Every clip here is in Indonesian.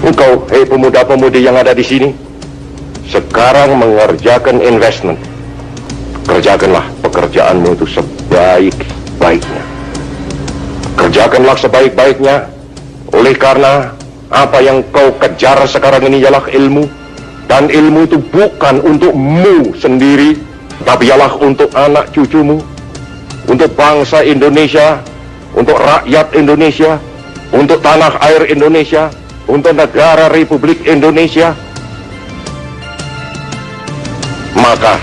Engkau, hei pemuda-pemudi yang ada di sini, sekarang mengerjakan investment. Kerjakanlah pekerjaanmu itu sebaik-baiknya. Kerjakanlah sebaik-baiknya, oleh karena apa yang kau kejar sekarang ini ialah ilmu. Dan ilmu itu bukan untukmu sendiri, tapi ialah untuk anak cucumu, untuk bangsa Indonesia, untuk rakyat Indonesia, untuk tanah air Indonesia, untuk negara Republik Indonesia. Maka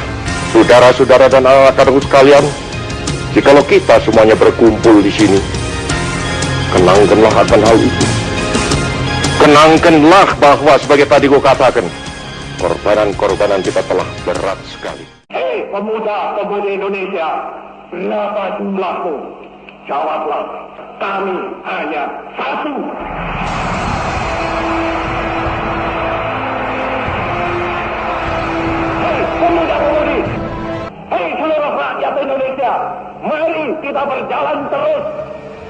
saudara-saudara dan anak-anakku sekalian, jikalau kita semuanya berkumpul di sini, kenangkanlah akan hal itu. Kenangkanlah bahwa sebagai tadi gue katakan, korbanan-korbanan kita telah berat sekali. Hei pemuda-pemudi Indonesia, berapa jumlahmu? Jawablah, kami hanya satu. Hei pemuda-pemudi, hei seluruh rakyat Indonesia, mari kita berjalan terus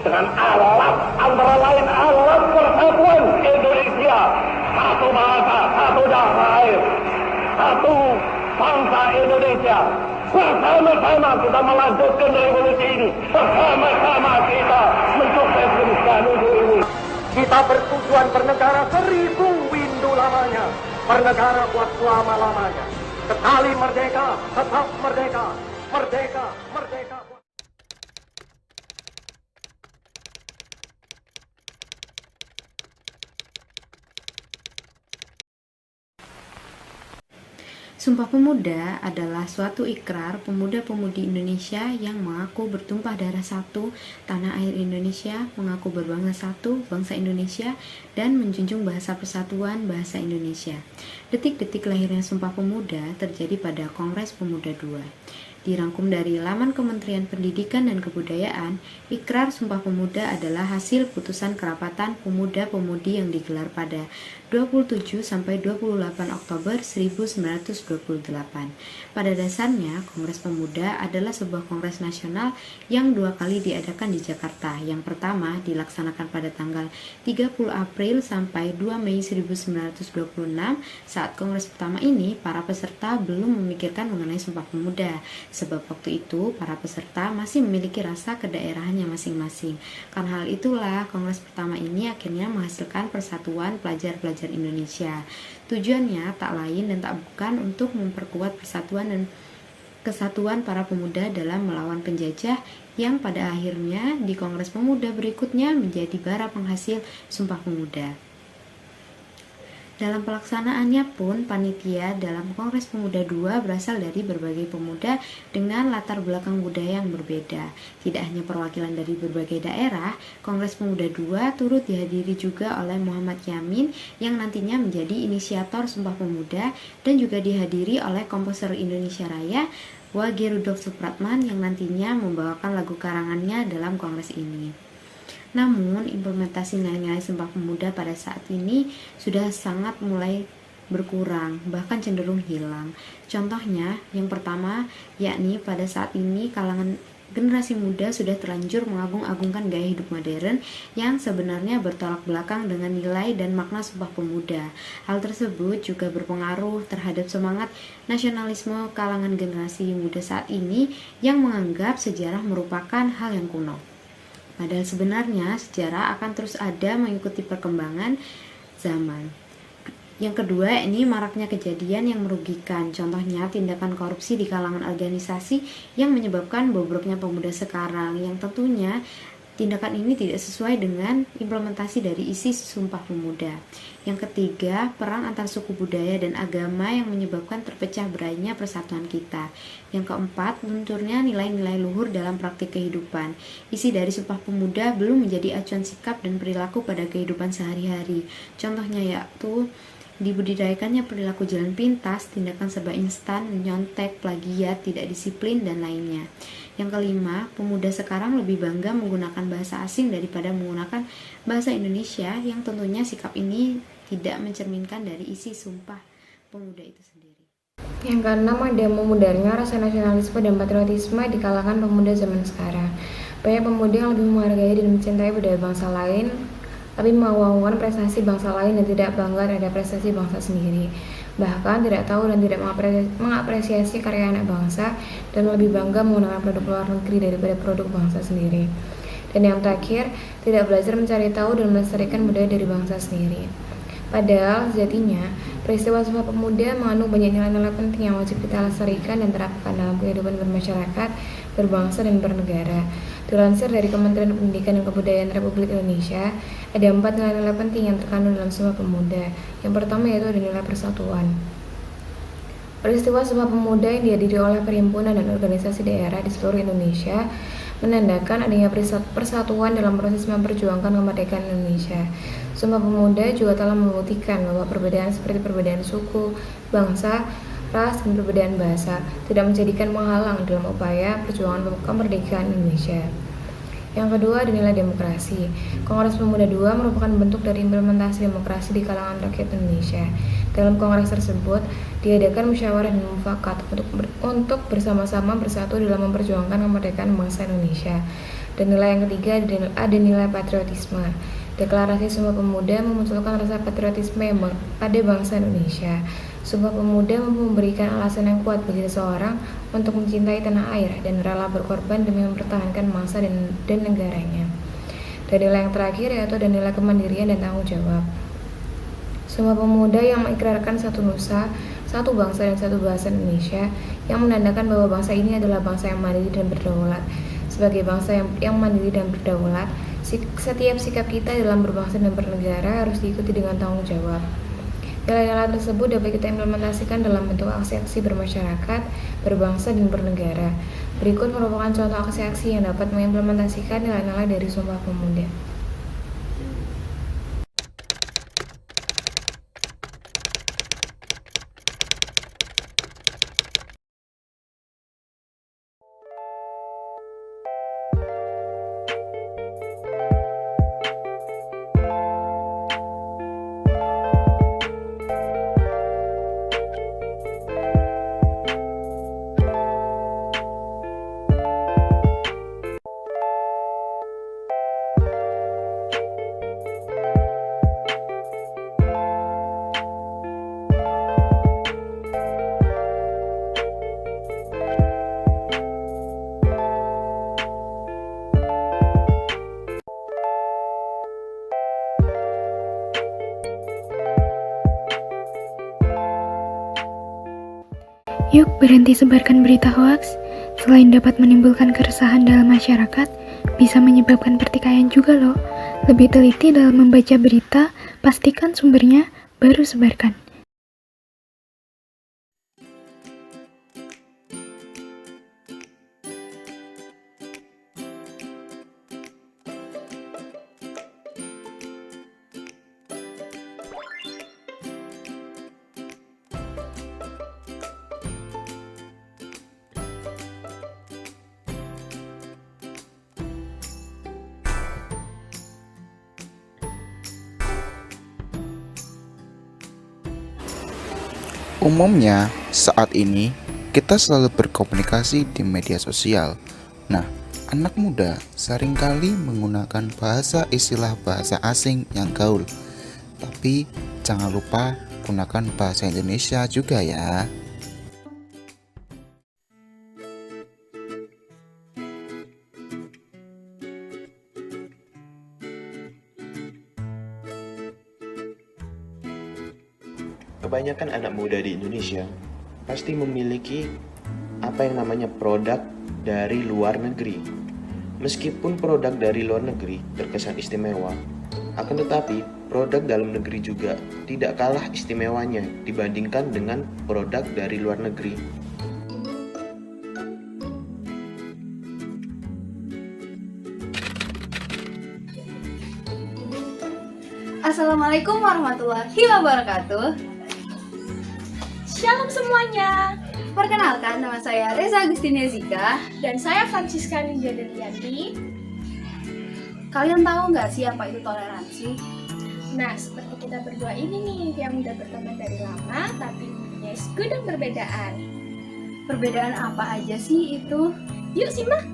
dengan alat, antara lain alat persatuan Indonesia. Satu bahasa, satu darah air, satu bangsa Indonesia. Bersama-sama kita melanjutkan revolusi ini. Bersama-sama kita mensukseskan menuju ini. Kita bertujuan bernegara 1000 windu lamanya. Bernegara buat selama-lamanya. Sekali merdeka, tetap merdeka. Merdeka, merdeka. Sumpah Pemuda adalah suatu ikrar pemuda-pemudi Indonesia yang mengaku bertumpah darah satu, tanah air Indonesia, mengaku berbangsa satu, bangsa Indonesia, dan menjunjung bahasa persatuan bahasa Indonesia. Detik-detik lahirnya Sumpah Pemuda terjadi pada Kongres Pemuda II. Dirangkum dari laman Kementerian Pendidikan dan Kebudayaan, Ikrar Sumpah Pemuda adalah hasil putusan kerapatan pemuda-pemudi yang digelar pada 27 sampai 28 Oktober 1928. Pada dasarnya, Kongres Pemuda adalah sebuah kongres nasional yang 2 kali diadakan di Jakarta. Yang pertama dilaksanakan pada tanggal 30 April sampai 2 Mei 1926. Saat kongres pertama ini, para peserta belum memikirkan mengenai Sumpah Pemuda. Sebab waktu itu para peserta masih memiliki rasa kedaerahannya masing-masing. Karena hal itulah kongres pertama ini akhirnya menghasilkan persatuan pelajar-pelajar Indonesia. Tujuannya tak lain dan tak bukan untuk memperkuat persatuan dan kesatuan para pemuda dalam melawan penjajah yang pada akhirnya di Kongres Pemuda berikutnya menjadi bara penghasil Sumpah Pemuda. Dalam pelaksanaannya pun, panitia dalam Kongres Pemuda II berasal dari berbagai pemuda dengan latar belakang budaya yang berbeda. Tidak hanya perwakilan dari berbagai daerah, Kongres Pemuda II turut dihadiri juga oleh Muhammad Yamin yang nantinya menjadi inisiator Sumpah Pemuda dan juga dihadiri oleh komposer Indonesia Raya, Wage Rudolf Supratman yang nantinya membawakan lagu karangannya dalam kongres ini. Namun, implementasi nilai-nilai Sumpah Pemuda pada saat ini sudah sangat mulai berkurang, bahkan cenderung hilang. Contohnya, yang pertama, yakni pada saat ini kalangan generasi muda sudah terlanjur mengagung-agungkan gaya hidup modern yang sebenarnya bertolak belakang dengan nilai dan makna Sumpah Pemuda. Hal tersebut juga berpengaruh terhadap semangat nasionalisme kalangan generasi muda saat ini yang menganggap sejarah merupakan hal yang kuno. Padahal sebenarnya sejarah akan terus ada mengikuti perkembangan zaman. Yang kedua, ini maraknya kejadian yang merugikan. Contohnya tindakan korupsi di kalangan organisasi yang menyebabkan bobroknya pemuda sekarang, yang tentunya tindakan ini tidak sesuai dengan implementasi dari isi Sumpah Pemuda. Yang ketiga, perang antar suku budaya dan agama yang menyebabkan terpecah berainya persatuan kita. Yang keempat, lunturnya nilai-nilai luhur dalam praktik kehidupan. Isi dari Sumpah Pemuda belum menjadi acuan sikap dan perilaku pada kehidupan sehari-hari. Contohnya yaitu dibudidayakannya perilaku jalan pintas, tindakan serba instan, menyontek, plagiat, tidak disiplin, dan lainnya. Yang kelima, pemuda sekarang lebih bangga menggunakan bahasa asing daripada menggunakan bahasa Indonesia, yang tentunya sikap ini tidak mencerminkan dari isi Sumpah Pemuda itu sendiri. Yang keenam, ada memudarnya rasa nasionalisme dan patriotisme di kalangan pemuda zaman sekarang. Banyak pemuda yang lebih menghargai dan mencintai budaya bangsa lain tapi melawan prestasi bangsa lain dan tidak bangga terhadap prestasi bangsa sendiri. Bahkan tidak tahu dan tidak mengapresiasi karya anak bangsa dan lebih bangga menggunakan produk luar negeri daripada produk bangsa sendiri. Dan yang terakhir, tidak belajar mencari tahu dan melestarikan budaya dari bangsa sendiri. Padahal sejatinya, peristiwa Sumpah Pemuda mengandung banyak nilai-nilai penting yang wajib kita lestarikan dan terapkan dalam kehidupan bermasyarakat, berbangsa, dan bernegara. Dilansir dari Kementerian Pendidikan dan Kebudayaan Republik Indonesia, ada 4 nilai-nilai penting yang terkandung dalam Sumpah Pemuda. Yang pertama yaitu ada nilai persatuan. Peristiwa Sumpah Pemuda yang dihadiri oleh perhimpunan dan organisasi daerah di seluruh Indonesia menandakan adanya persatuan dalam proses memperjuangkan kemerdekaan Indonesia. Sumpah Pemuda juga telah membuktikan bahwa perbedaan seperti perbedaan suku, bangsa, ras, dan perbedaan bahasa tidak menjadikan penghalang dalam upaya perjuangan kemerdekaan Indonesia. Yang kedua ada nilai demokrasi. Kongres Pemuda II merupakan bentuk dari implementasi demokrasi di kalangan rakyat Indonesia. Dalam kongres tersebut, diadakan musyawarah dan mufakat untuk bersama-sama bersatu dalam memperjuangkan kemerdekaan bangsa Indonesia. Dan nilai yang ketiga ada nilai patriotisme. Deklarasi Sumpah Pemuda memunculkan rasa patriotisme pada bangsa Indonesia. Sumpah Pemuda memberikan alasan yang kuat bagi seseorang untuk mencintai tanah air dan rela berkorban demi mempertahankan bangsa dan negaranya. Dan nilai yang terakhir yaitu ada nilai kemandirian dan tanggung jawab. Sumpah Pemuda yang mengikrarkan satu nusa, satu bangsa dan satu bahasa Indonesia yang menandakan bahwa bangsa ini adalah bangsa yang mandiri dan berdaulat. Sebagai bangsa yang mandiri dan berdaulat, setiap sikap kita dalam berbangsa dan bernegara harus diikuti dengan tanggung jawab. Nilai-nilai tersebut dapat kita implementasikan dalam bentuk aksi-aksi bermasyarakat, berbangsa, dan bernegara. Berikut merupakan contoh aksi-aksi yang dapat mengimplementasikan nilai-nilai dari Sumpah Pemuda. Yuk berhenti sebarkan berita hoaks. Selain dapat menimbulkan keresahan dalam masyarakat, bisa menyebabkan pertikaian juga loh. Lebih teliti dalam membaca berita, pastikan sumbernya, baru sebarkan. Umumnya, saat ini kita selalu berkomunikasi di media sosial. Nah, anak muda seringkali menggunakan istilah bahasa asing yang gaul. Tapi jangan lupa gunakan bahasa Indonesia juga ya. Kebanyakan anak muda di Indonesia pasti memiliki apa yang namanya produk dari luar negeri. Meskipun produk dari luar negeri terkesan istimewa, akan tetapi produk dalam negeri juga tidak kalah istimewanya dibandingkan dengan produk dari luar negeri. Assalamualaikum warahmatullahi wabarakatuh. Shalom semuanya. Perkenalkan, nama saya Reza Agustina Zika. Dan saya Francisca Ninja Delianti. Kalian tahu nggak sih apa itu toleransi? Nah, seperti kita berdua ini nih, yang udah berteman dari lama, tapi punya segudang perbedaan. Perbedaan apa aja sih itu? Yuk simak.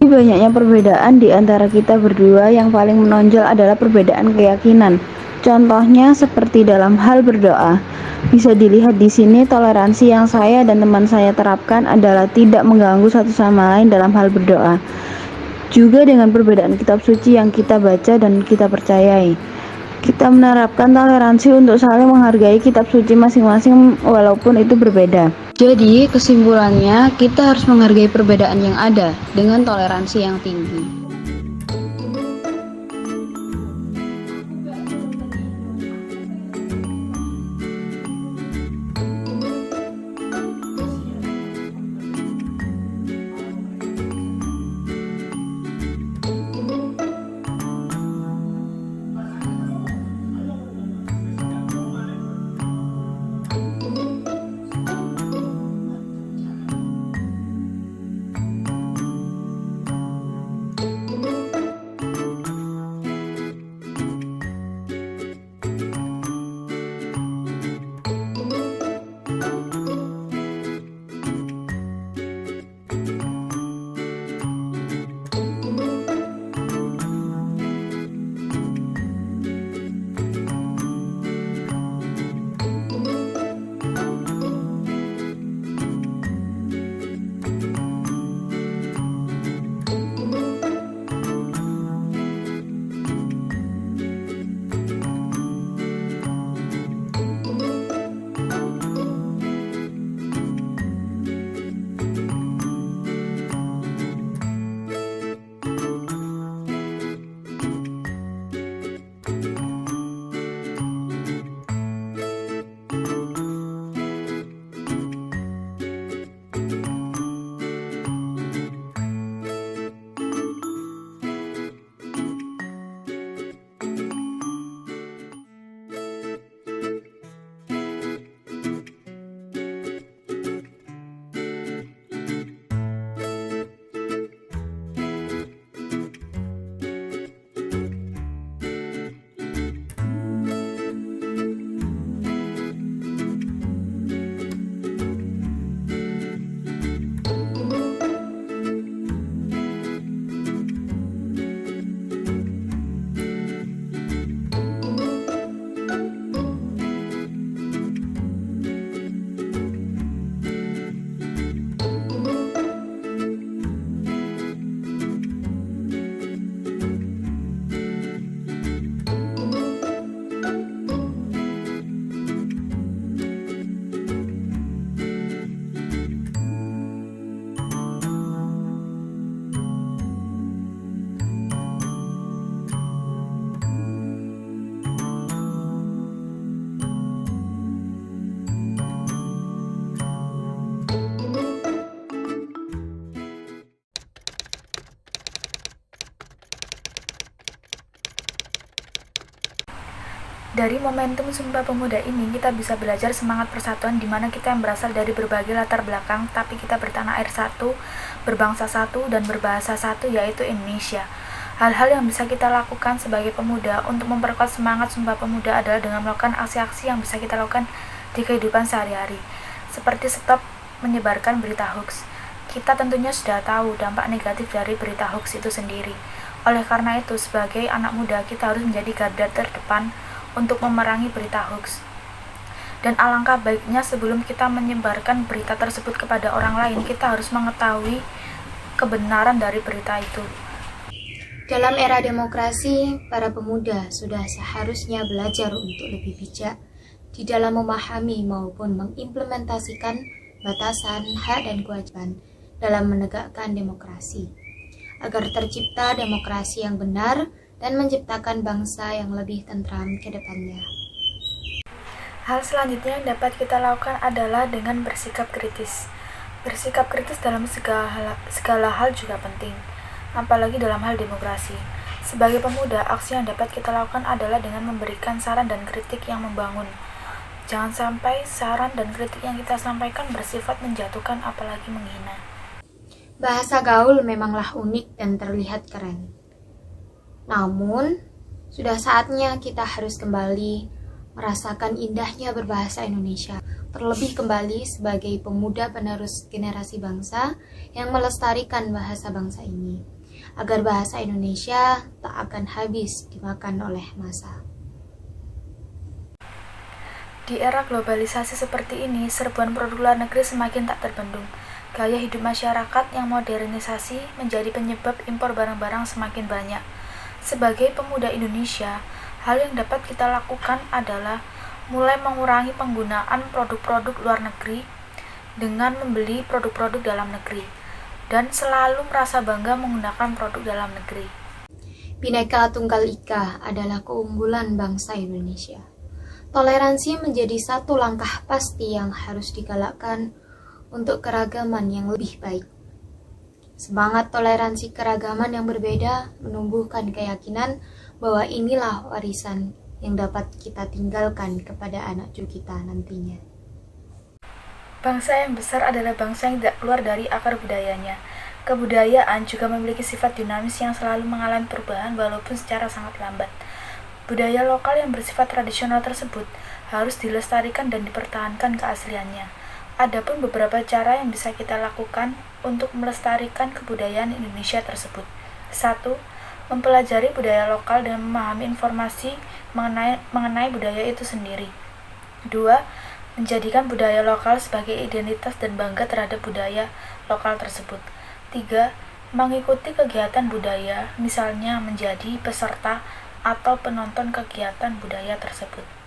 Banyaknya perbedaan di antara kita berdua, yang paling menonjol adalah perbedaan keyakinan. Contohnya seperti dalam hal berdoa. Bisa dilihat di sini, toleransi yang saya dan teman saya terapkan adalah tidak mengganggu satu sama lain dalam hal berdoa. Juga dengan perbedaan kitab suci yang kita baca dan kita percayai. Kita menerapkan toleransi untuk saling menghargai kitab suci masing-masing walaupun itu berbeda. Jadi, kesimpulannya kita harus menghargai perbedaan yang ada dengan toleransi yang tinggi. Dari momentum Sumpah Pemuda ini, kita bisa belajar semangat persatuan di mana kita yang berasal dari berbagai latar belakang, tapi kita bertanah air satu, berbangsa satu, dan berbahasa satu, yaitu Indonesia. Hal-hal yang bisa kita lakukan sebagai pemuda untuk memperkuat semangat Sumpah Pemuda adalah dengan melakukan aksi-aksi yang bisa kita lakukan di kehidupan sehari-hari, seperti stop menyebarkan berita hoax. Kita tentunya sudah tahu dampak negatif dari berita hoax itu sendiri. Oleh karena itu, sebagai anak muda, kita harus menjadi garda terdepan untuk memerangi berita hoax. Dan alangkah baiknya sebelum kita menyebarkan berita tersebut kepada orang lain, kita harus mengetahui kebenaran dari berita itu. Dalam era demokrasi, para pemuda sudah seharusnya belajar untuk lebih bijak di dalam memahami maupun mengimplementasikan batasan hak dan kewajiban dalam menegakkan demokrasi, agar tercipta demokrasi yang benar dan menciptakan bangsa yang lebih tentram ke depannya. Hal selanjutnya yang dapat kita lakukan adalah dengan bersikap kritis. Bersikap kritis dalam segala hal juga penting, apalagi dalam hal demokrasi. Sebagai pemuda, aksi yang dapat kita lakukan adalah dengan memberikan saran dan kritik yang membangun. Jangan sampai saran dan kritik yang kita sampaikan bersifat menjatuhkan apalagi menghina. Bahasa gaul memanglah unik dan terlihat keren. Namun, sudah saatnya kita harus kembali merasakan indahnya berbahasa Indonesia, terlebih kembali sebagai pemuda penerus generasi bangsa yang melestarikan bahasa bangsa ini. agar bahasa Indonesia tak akan habis dimakan oleh massa. Di era globalisasi seperti ini, serbuan produk luar negeri semakin tak terbendung. Gaya hidup masyarakat yang modernisasi menjadi penyebab impor barang-barang semakin banyak. Sebagai pemuda Indonesia, hal yang dapat kita lakukan adalah mulai mengurangi penggunaan produk-produk luar negeri dengan membeli produk-produk dalam negeri, dan selalu merasa bangga menggunakan produk dalam negeri. Bhinneka Tunggal Ika adalah keunggulan bangsa Indonesia. Toleransi menjadi satu langkah pasti yang harus digalakkan untuk keragaman yang lebih baik. Semangat toleransi keragaman yang berbeda menumbuhkan keyakinan bahwa inilah warisan yang dapat kita tinggalkan kepada anak cucu kita nantinya. Bangsa yang besar adalah bangsa yang tidak keluar dari akar budayanya. Kebudayaan juga memiliki sifat dinamis yang selalu mengalami perubahan walaupun secara sangat lambat. Budaya lokal yang bersifat tradisional tersebut harus dilestarikan dan dipertahankan keasliannya. Adapun beberapa cara yang bisa kita lakukan untuk melestarikan kebudayaan Indonesia tersebut. 1. Mempelajari budaya lokal dan memahami informasi mengenai budaya itu sendiri. 2. Menjadikan budaya lokal sebagai identitas dan bangga terhadap budaya lokal tersebut. 3. Mengikuti kegiatan budaya, misalnya menjadi peserta atau penonton kegiatan budaya tersebut.